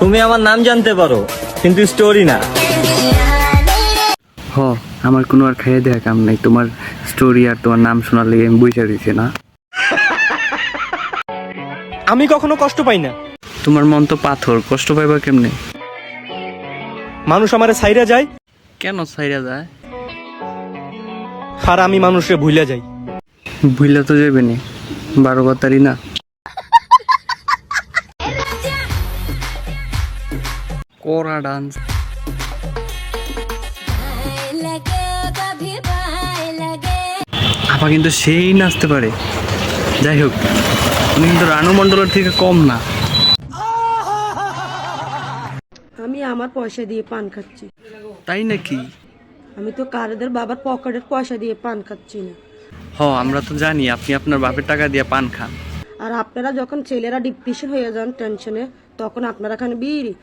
তুমি আমার নাম জানতে পারো কিন্তু স্টোরি না। হ আমার কোনো আর খাইয়ে দেয়া কাম নাই, তোমার স্টোরি আর তোমার নাম শোনার লেগে আমি বইসা দিছি না। আমি কখনো কষ্ট পাই না। তোমার মন তো পাথর, কষ্ট পাইবা কেমনে? মানুষ আমারে ছাইরা যায় কেন ছাইরা যায়? আর আমি মানুষে ভুলে যাই। ভুইলা তো যাবে নি, 12 কথারই না। কোরা ডান্স আপা কিন্তু সেই নাচতে পারে। যাই হোক, তুমি কিন্তু রানু মণ্ডলের থেকে কম না। আমি আমার পয়সা দিয়ে পান খাচ্ছি। তাই নাকি? আমি তো কারদের বাবার পকেটের পয়সা দিয়ে পান খাচ্ছি না। আমরা তো জানি আপনি আপনার বাপের টাকা দিয়ে পান খান। আর আপনারা যখন ছেলেরা ডিপ্রেশন হয়ে যান টেনশনে, তখন আপনারা খান বিড়ি।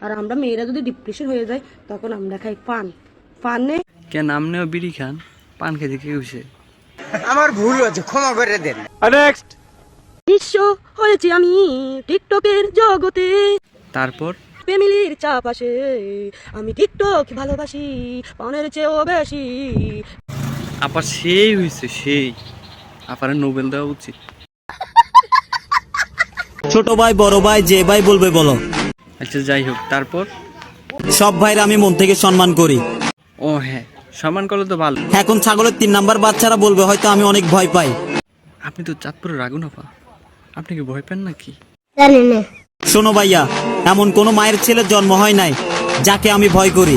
আর আমরা মেয়েরা যদি ডিপ্রেশন হয়ে যায় তখন আমরা খাই পান। পানে কেন আমনেও বিড়ি খান? পান খেতে কে হইছে? আমার ভুল হয়েছে, ক্ষমা করে দেন। নেক্সট। বিশ্ব হয়েছি আমি টিকটকের জগতে, তারপর ফ্যামিলির চাপ আসে, আমি টিকটক ভালোবাসি পানের চেয়েও বেশি। আপা সেই হইছে, সেই আপারে নোবেল দেওয়া উচিত। ছোট ভাই বড় ভাই যে ভাই বলবে বলো। আচ্ছা যাই হোক, তারপর সব ভাইরা আমি মন থেকে সম্মান করি। ও হ্যাঁ, সম্মান করলে তো ভালো। এখন ছাগলের 3 নাম্বার বাচ্চারা বলবে হয়তো আমি অনেক ভয় পাই। আপনি তো চাঁদপুরের আগুন আপা, আপনি কি ভয় পান নাকি? শোনো ভাইয়া, এমন কোন মায়ের ছেলের জন্ম হয় নাই যাকে আমি ভয় করি।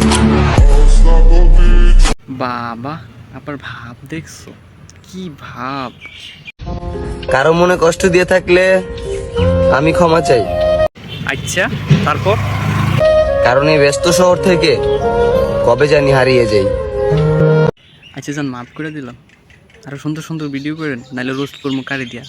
বাবা আবার ভাব দেখছো, কি ভাব। কারো মনে কষ্ট দিয়ে থাকলে আমি ক্ষমা চাই, আচ্ছা তারপর কারণ এই ব্যস্ত শহর থেকে কবে জানি হারিয়ে যাই। আচ্ছা যান, মাফ করে দিলাম। আরো সুন্দর সুন্দর ভিডিও করেন, নাইলে রোস্ট করবো কারি দিয়া।